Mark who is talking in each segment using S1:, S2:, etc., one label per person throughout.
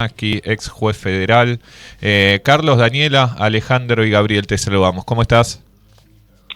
S1: Aquí, ex juez federal. Carlos, Daniela, Alejandro y Gabriel, te saludamos. ¿Cómo estás?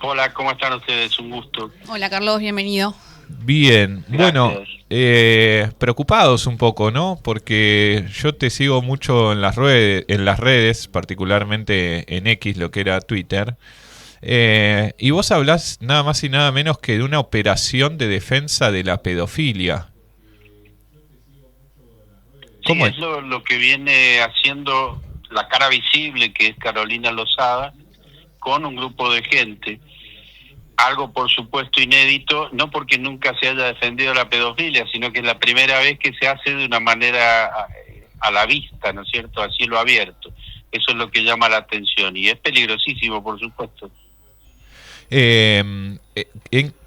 S2: Hola, ¿cómo están ustedes? Un gusto.
S3: Hola Carlos, bienvenido.
S1: Bien, bueno,
S2: Gracias.
S1: preocupados un poco, ¿no? Porque yo te sigo mucho en las redes, particularmente en X, lo que era Twitter, y vos hablás nada más y nada menos que de una operación de defensa de la pedofilia.
S2: Sí,
S1: ¿Cómo
S2: es
S1: es?
S2: lo que viene haciendo la cara visible, que es Carolina Lozada, con un grupo de gente. Algo, por supuesto, inédito, no porque nunca se haya defendido la pedofilia, sino que es la primera vez que se hace de una manera a la vista, ¿no es cierto?, a cielo abierto. Eso es lo que llama la atención y es peligrosísimo, por supuesto.
S1: ¿Qué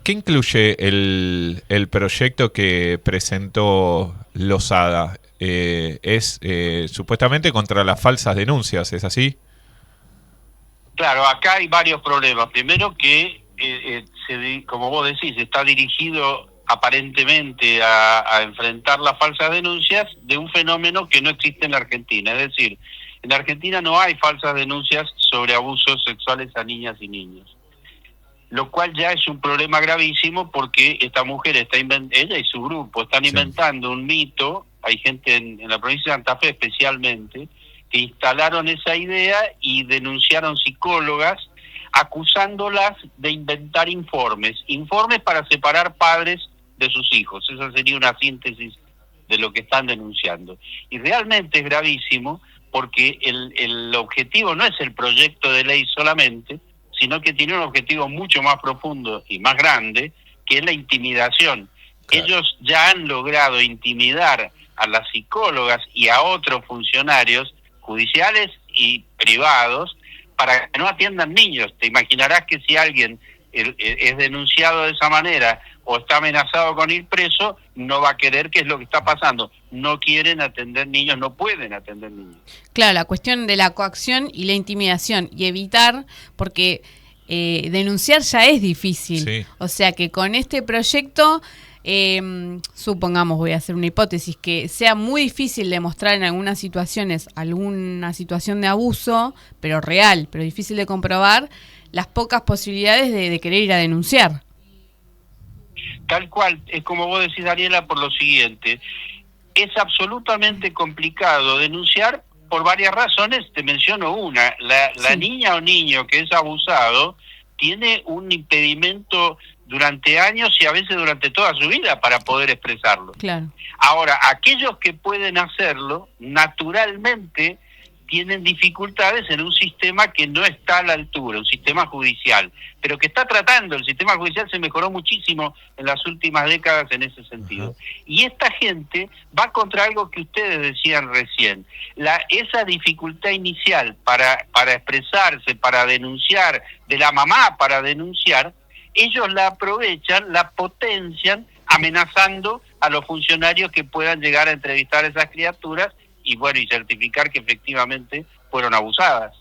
S1: incluye el proyecto que presentó Lozada? Es supuestamente contra las falsas denuncias, ¿es así?
S2: Claro, acá hay varios problemas. Primero que, como vos decís, está dirigido aparentemente a enfrentar las falsas denuncias de un fenómeno que no existe en la Argentina. Es decir, en la Argentina no hay falsas denuncias sobre abusos sexuales a niñas y niños, lo cual ya es un problema gravísimo porque esta mujer, ella y su grupo están inventando un mito. Hay gente en la provincia de Santa Fe especialmente que instalaron esa idea y denunciaron psicólogas acusándolas de inventar informes para separar padres de sus hijos. Esa sería una síntesis de lo que están denunciando. Y realmente es gravísimo porque el objetivo no es el proyecto de ley solamente, sino que tiene un objetivo mucho más profundo y más grande, que es la intimidación. Claro. Ellos ya han logrado intimidar a las psicólogas y a otros funcionarios judiciales y privados para que no atiendan niños. Te imaginarás que si alguien es denunciado de esa manera o está amenazado con ir preso, no va a querer, qué es lo que está pasando. No quieren atender niños, no pueden atender niños.
S3: Claro, la cuestión de la coacción y la intimidación y evitar, porque denunciar ya es difícil. Sí. O sea que con este proyecto, supongamos, voy a hacer una hipótesis, que sea muy difícil demostrar en algunas situaciones alguna situación de abuso, pero real, pero difícil de comprobar, las pocas posibilidades de querer ir a denunciar.
S2: Tal cual, es como vos decís, Daniela, por lo siguiente: es absolutamente complicado denunciar por varias razones. Te menciono una: la niña o niño que es abusado tiene un impedimento durante años y a veces durante toda su vida para poder expresarlo.
S3: Claro.
S2: Ahora, aquellos que pueden hacerlo, naturalmente tienen dificultades en un sistema que no está a la altura, un sistema judicial, pero que está tratando. El sistema judicial se mejoró muchísimo en las últimas décadas en ese sentido. Uh-huh. Y esta gente va contra algo que ustedes decían recién. Esa dificultad inicial para expresarse, para denunciar, de la mamá para denunciar, ellos la aprovechan, la potencian, amenazando a los funcionarios que puedan llegar a entrevistar a esas criaturas y certificar que efectivamente fueron abusadas.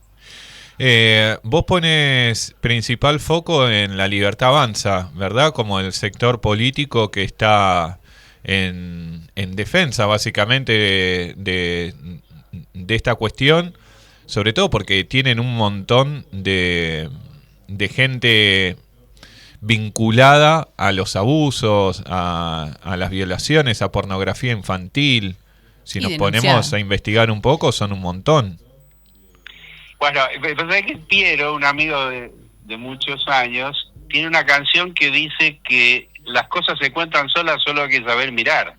S1: Vos pones principal foco en La Libertad Avanza, ¿verdad? Como el sector político que está en defensa básicamente de esta cuestión, sobre todo porque tienen un montón de gente vinculada a los abusos, a las violaciones, a pornografía infantil. Si nos ponemos a investigar un poco, son un montón.
S2: Bueno, pensé que Piero, un amigo de muchos años, tiene una canción que dice que las cosas se cuentan solas, solo hay que saber mirar.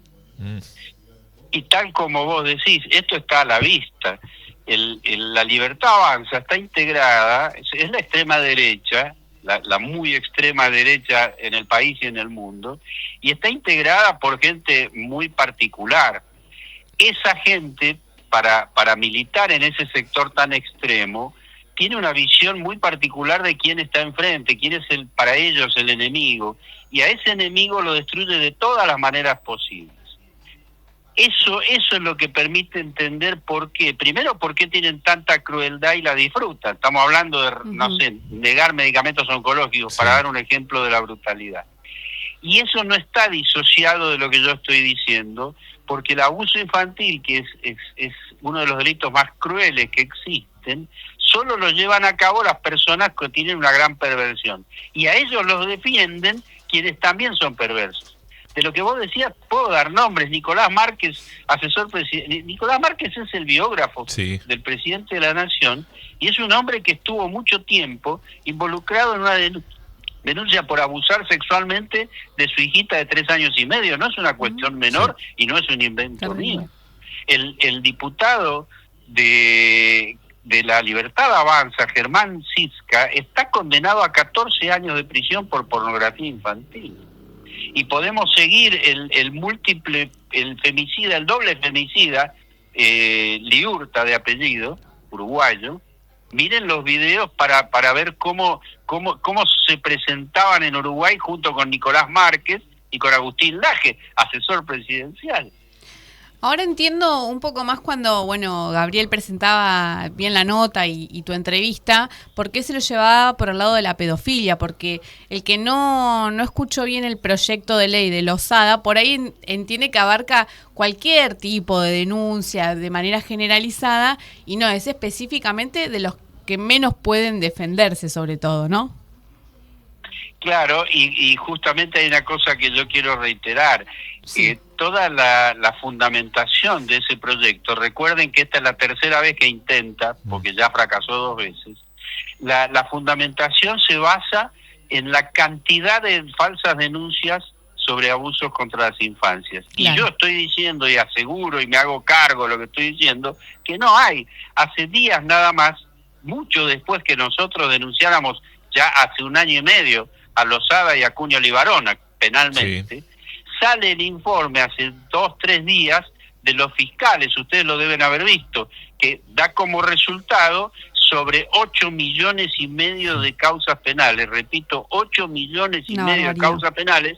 S2: Y tal como vos decís, esto está a la vista. La Libertad Avanza está integrada, es la extrema derecha, la muy extrema derecha en el país y en el mundo, y está integrada por gente muy particular. Esa gente, para militar en ese sector tan extremo, tiene una visión muy particular de quién está enfrente, quién es para ellos el enemigo, y a ese enemigo lo destruye de todas las maneras posibles. Eso es lo que permite entender por qué. Primero, por qué tienen tanta crueldad y la disfrutan. Estamos hablando de, negar medicamentos oncológicos, para dar un ejemplo de la brutalidad. Y eso no está disociado de lo que yo estoy diciendo, porque el abuso infantil, que es uno de los delitos más crueles que existen, solo lo llevan a cabo las personas que tienen una gran perversión. Y a ellos los defienden quienes también son perversos. De lo que vos decías, puedo dar nombres. Nicolás Márquez, asesor presidencial. Nicolás Márquez es el biógrafo del presidente de la Nación, y es un hombre que estuvo mucho tiempo involucrado en una denuncia por abusar sexualmente de su hijita de 3 años y medio. No es una cuestión menor y no es un invento mío. El diputado de la Libertad Avanza, Germán Sitzka, está condenado a 14 años de prisión por pornografía infantil. Y podemos seguir el múltiple, el femicida, el doble femicida, Liurta de apellido, uruguayo. Miren los videos para ver cómo se presentaban en Uruguay junto con Nicolás Márquez y con Agustín Laje, asesor presidencial.
S3: Ahora entiendo un poco más cuando, Gabriel presentaba bien la nota y tu entrevista, por qué se lo llevaba por el lado de la pedofilia, porque el que no escuchó bien el proyecto de ley de Lozada, por ahí entiende que abarca cualquier tipo de denuncia de manera generalizada y no, es específicamente de los que menos pueden defenderse sobre todo, ¿no?
S2: Claro, y justamente hay una cosa que yo quiero reiterar. Sí. Toda la fundamentación de ese proyecto, recuerden que esta es la tercera vez que intenta, porque ya fracasó 2 veces, la fundamentación se basa en la cantidad de falsas denuncias sobre abusos contra las infancias. Claro. Y yo estoy diciendo, y aseguro, y me hago cargo de lo que estoy diciendo, que no hay. Hace días nada más, mucho después que nosotros denunciáramos, ya hace 1 año y medio, a Lozada y a Acuña Libarona, penalmente, sí, sale el informe hace 2-3 días de los fiscales, ustedes lo deben haber visto, que da como resultado sobre 8,5 millones de causas penales, repito, 8,5 millones de causas penales,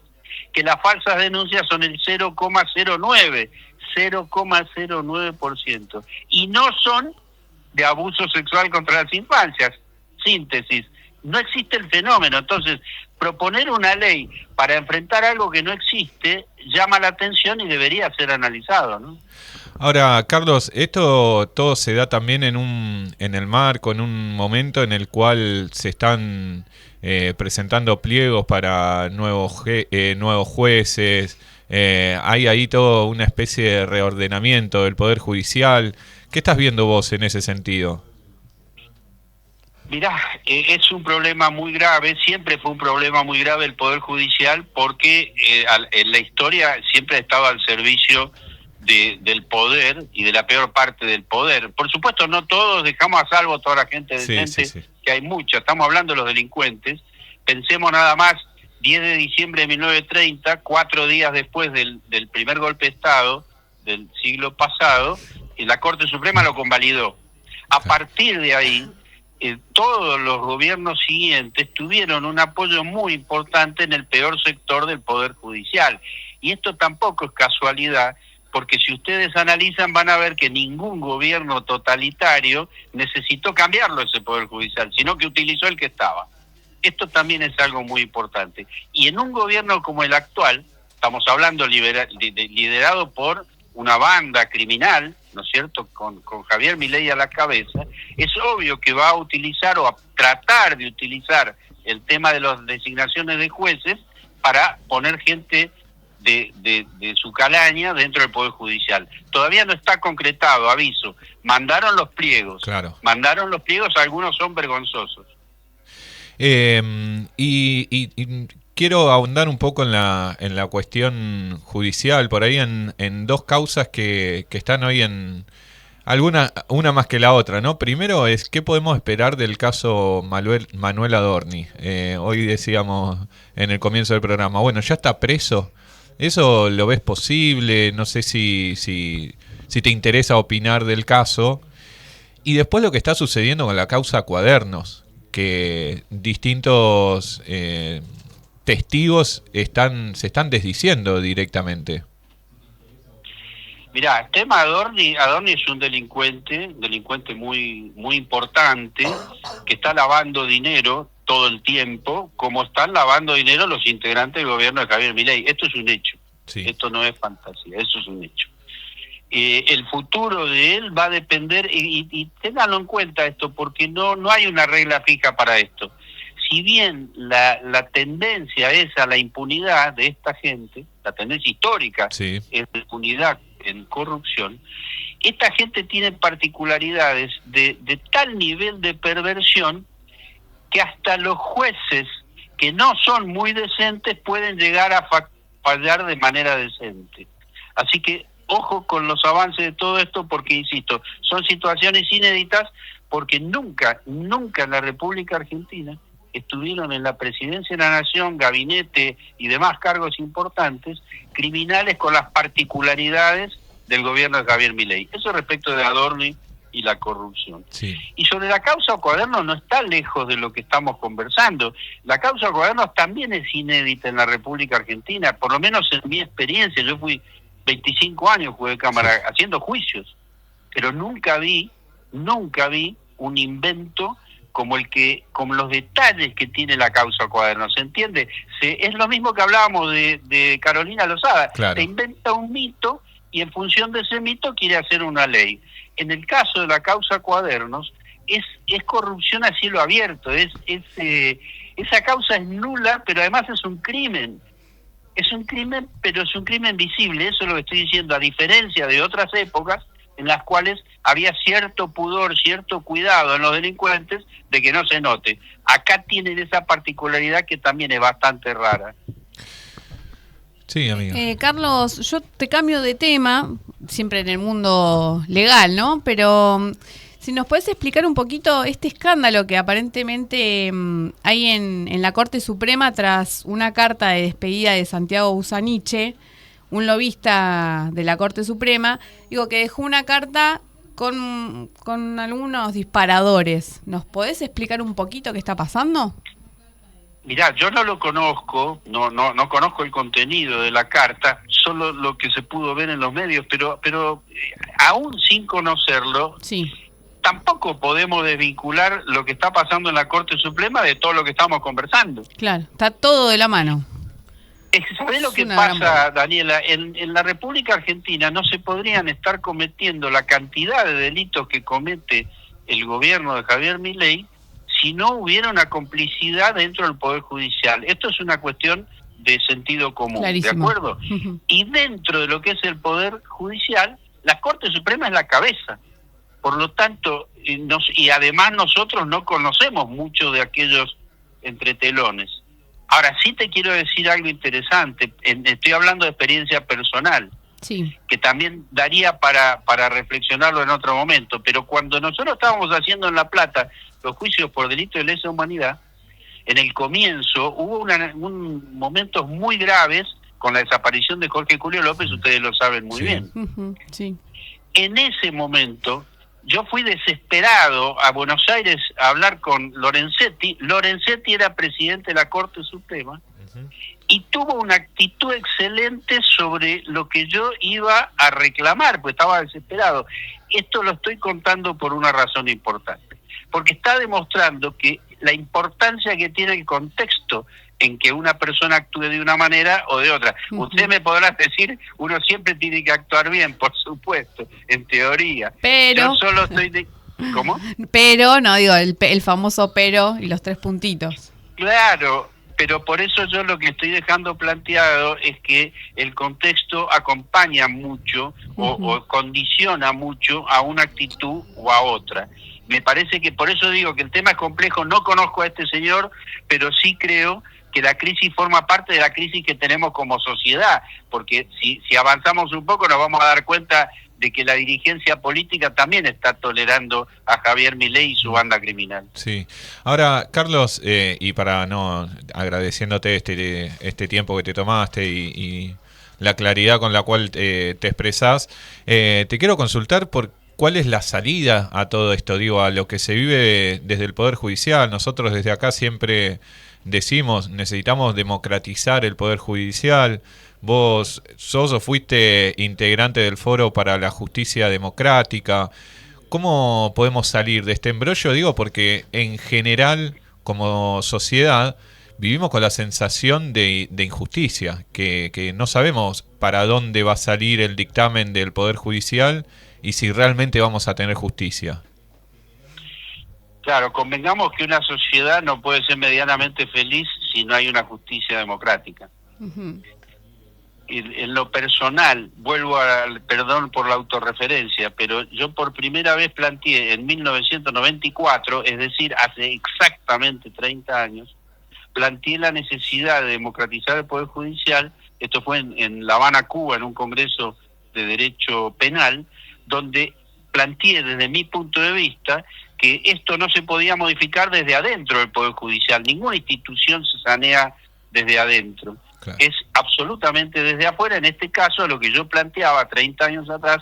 S2: que las falsas denuncias son el 0,09%, y no son de abuso sexual contra las infancias. Síntesis, no existe el fenómeno. Entonces, proponer una ley para enfrentar algo que no existe llama la atención y debería ser analizado, ¿no?
S1: Ahora, Carlos, esto todo se da también en el marco, en un momento en el cual se están presentando pliegos para nuevos jueces. Hay ahí toda una especie de reordenamiento del Poder Judicial. ¿Qué estás viendo vos en ese sentido?
S2: Mirá, es un problema muy grave, siempre fue un problema muy grave el Poder Judicial, porque en la historia siempre ha estado al servicio del poder y de la peor parte del poder. Por supuesto, no todos, dejamos a salvo toda la gente decente, sí. Que hay mucha, estamos hablando de los delincuentes. Pensemos nada más, 10 de diciembre de 1930, 4 días después del primer golpe de Estado del siglo pasado, la Corte Suprema lo convalidó. A partir de ahí, todos los gobiernos siguientes tuvieron un apoyo muy importante en el peor sector del Poder Judicial. Y esto tampoco es casualidad, porque si ustedes analizan van a ver que ningún gobierno totalitario necesitó cambiarlo ese Poder Judicial, sino que utilizó el que estaba. Esto también es algo muy importante. Y en un gobierno como el actual, estamos hablando liderado por una banda criminal, ¿no es cierto?, con Javier Milei a la cabeza, es obvio que va a utilizar o a tratar de utilizar el tema de las designaciones de jueces para poner gente de su calaña dentro del Poder Judicial. Todavía no está concretado, aviso. Mandaron los pliegos. Claro. Mandaron los pliegos, algunos son vergonzosos.
S1: Y quiero ahondar un poco en la cuestión judicial, por ahí en 2 causas que están hoy en una más que la otra, ¿no? Primero es, ¿qué podemos esperar del caso Manuel Adorni? Hoy decíamos en el comienzo del programa, bueno, ya está preso. ¿Eso lo ves posible? No sé si te interesa opinar del caso. Y después lo que está sucediendo con la causa Cuadernos, que distintos testigos se están desdiciendo directamente.
S2: Mirá, el tema Adorni es un delincuente muy muy importante, que está lavando dinero todo el tiempo, como están lavando dinero los integrantes del gobierno de Javier Milei. Esto es un hecho, sí. Esto no es fantasía, eso es un hecho. el futuro de él va a depender, y ténganlo en cuenta esto, porque no hay una regla fija para esto. Si bien la tendencia es a la impunidad de esta gente, la tendencia histórica
S1: sí,
S2: es de impunidad en corrupción, esta gente tiene particularidades de tal nivel de perversión que hasta los jueces que no son muy decentes pueden llegar a fallar de manera decente. Así que ojo con los avances de todo esto, porque, insisto, son situaciones inéditas, porque nunca en la República Argentina estuvieron en la Presidencia de la Nación, gabinete y demás cargos importantes, criminales con las particularidades del gobierno de Javier Milei. Eso respecto de Adorni y la corrupción.
S1: sí.
S2: Y sobre la causa Cuadernos no está lejos de lo que estamos conversando. La causa Cuadernos también es inédita en la República Argentina, por lo menos en mi experiencia. Yo fui 25 años, jugué de cámara, haciendo juicios, pero nunca vi un invento como los detalles que tiene la causa Cuadernos, ¿se entiende? Es lo mismo que hablábamos de Carolina Lozada.
S1: Claro.
S2: Se inventa un mito y en función de ese mito quiere hacer una ley. En el caso de la causa Cuadernos, es corrupción a cielo abierto, esa causa es nula, pero además es un crimen. Es un crimen, pero es un crimen visible, eso es lo que estoy diciendo, a diferencia de otras épocas en las cuales había cierto pudor, cierto cuidado en los delincuentes de que no se note. Acá tienen esa particularidad que también es bastante rara.
S1: Sí, amigo.
S3: Carlos, yo te cambio de tema, siempre en el mundo legal, ¿no? Pero si nos podés explicar un poquito este escándalo que aparentemente hay en la Corte Suprema tras una carta de despedida de Santiago Busaniche, un lobista de la Corte Suprema, que dejó una carta con algunos disparadores. ¿Nos podés explicar un poquito qué está pasando?
S2: Mirá, yo no lo conozco, no conozco el contenido de la carta, solo lo que se pudo ver en los medios, pero aún sin conocerlo,
S3: sí,
S2: tampoco podemos desvincular lo que está pasando en la Corte Suprema de todo lo que estamos conversando.
S3: Claro, está todo de la mano.
S2: ¿Sabés lo que pasa, Daniela? En la República Argentina no se podrían estar cometiendo la cantidad de delitos que comete el gobierno de Javier Milei si no hubiera una complicidad dentro del Poder Judicial. Esto es una cuestión de sentido común,
S3: clarísimo.
S2: ¿de acuerdo? Y dentro de lo que es el Poder Judicial, la Corte Suprema es la cabeza. Por lo tanto, y además nosotros no conocemos mucho de aquellos entretelones. Ahora, sí te quiero decir algo interesante, estoy hablando de experiencia personal,
S3: sí,
S2: que también daría para reflexionarlo en otro momento, pero cuando nosotros estábamos haciendo en La Plata los juicios por delito de lesa humanidad, en el comienzo hubo momentos muy graves con la desaparición de Jorge Julio López, ustedes lo saben muy bien.
S3: Sí.
S2: En ese momento yo fui desesperado a Buenos Aires a hablar con Lorenzetti. Lorenzetti era presidente de la Corte Suprema y tuvo una actitud excelente sobre lo que yo iba a reclamar, pues estaba desesperado. Esto lo estoy contando por una razón importante, porque está demostrando que la importancia que tiene el contexto en que una persona actúe de una manera o de otra. Usted me podrá decir, uno siempre tiene que actuar bien, por supuesto, en teoría.
S3: Pero...
S2: Yo solo estoy ¿Cómo?
S3: Pero, no, digo, el famoso pero y los 3 puntitos.
S2: Claro, pero por eso yo lo que estoy dejando planteado es que el contexto acompaña mucho o condiciona mucho a una actitud o a otra. Me parece que por eso digo que el tema es complejo, no conozco a este señor, pero sí creo que la crisis forma parte de la crisis que tenemos como sociedad, porque si avanzamos un poco nos vamos a dar cuenta de que la dirigencia política también está tolerando a Javier Milei y su banda criminal.
S1: Sí. Ahora, Carlos, y agradeciéndote este tiempo que te tomaste y la claridad con la cual te expresás, te quiero consultar por cuál es la salida a todo esto, digo, a lo que se vive desde el Poder Judicial. Nosotros desde acá siempre decimos, necesitamos democratizar el Poder Judicial. Vos sos o fuiste integrante del Foro para la Justicia Democrática. ¿Cómo podemos salir de este embrollo? Digo, porque en general, como sociedad, vivimos con la sensación de injusticia, que no sabemos para dónde va a salir el dictamen del Poder Judicial y si realmente vamos a tener justicia.
S2: Claro, convengamos que una sociedad no puede ser medianamente feliz si no hay una justicia democrática.
S3: Uh-huh.
S2: En lo personal, vuelvo al perdón por la autorreferencia, pero yo por primera vez planteé en 1994, es decir, hace exactamente 30 años, planteé la necesidad de democratizar el Poder Judicial. Esto fue en La Habana, Cuba, en un congreso de derecho penal, donde planteé desde mi punto de vista que esto no se podía modificar desde adentro del Poder Judicial. Ninguna institución se sanea desde adentro. Claro. Es absolutamente desde afuera. En este caso, lo que yo planteaba 30 años atrás,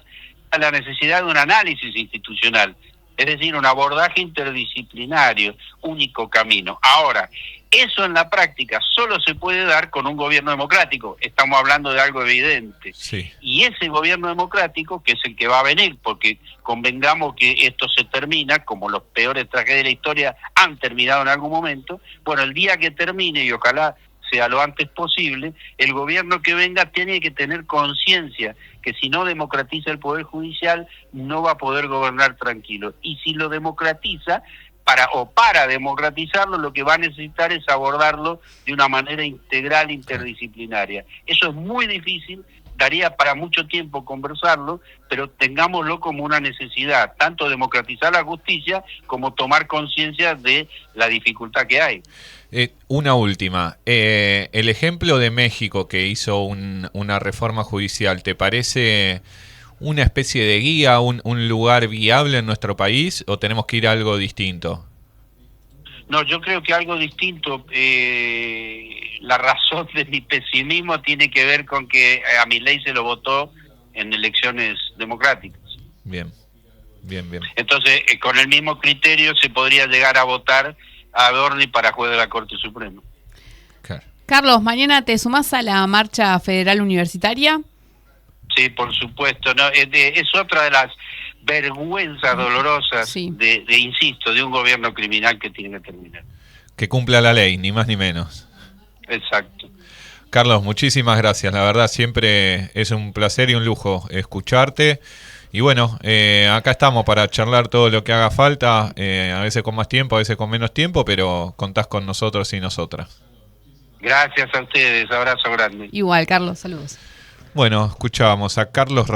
S2: era la necesidad de un análisis institucional, es decir, un abordaje interdisciplinario, único camino. Ahora, eso en la práctica solo se puede dar con un gobierno democrático. Estamos hablando de algo evidente.
S1: Sí.
S2: Y ese gobierno democrático, que es el que va a venir, porque convengamos que esto se termina, como los peores tragedias de la historia han terminado en algún momento, bueno, el día que termine, y ojalá sea lo antes posible, el gobierno que venga tiene que tener conciencia que si no democratiza el Poder Judicial no va a poder gobernar tranquilo. Y si lo democratiza, para democratizarlo, lo que va a necesitar es abordarlo de una manera integral, interdisciplinaria. Eso es muy difícil, daría para mucho tiempo conversarlo, pero tengámoslo como una necesidad, tanto democratizar la justicia como tomar conciencia de la dificultad que hay.
S1: Una última. El ejemplo de México, que hizo una reforma judicial, ¿te parece una especie de guía, un lugar viable en nuestro país, o tenemos que ir a algo distinto?
S2: No, yo creo que algo distinto. La razón de mi pesimismo tiene que ver con que a Milei se lo votó en elecciones democráticas.
S1: Bien.
S2: Entonces, con el mismo criterio se podría llegar a votar a Adorni para juez de la Corte Suprema.
S3: Claro. Carlos, ¿mañana te sumás a la marcha federal universitaria?
S2: Sí, por supuesto. No, es otra de las vergüenzas dolorosas, sí, insisto, de un gobierno criminal que tiene que terminar.
S1: Que cumpla la ley, ni más ni menos.
S2: Exacto.
S1: Carlos, muchísimas gracias. La verdad siempre es un placer y un lujo escucharte. Y bueno, acá estamos para charlar todo lo que haga falta, a veces con más tiempo, a veces con menos tiempo, pero contás con nosotros y nosotras.
S2: Gracias a ustedes, abrazo grande.
S3: Igual, Carlos, saludos.
S1: Bueno, escuchábamos a Carlos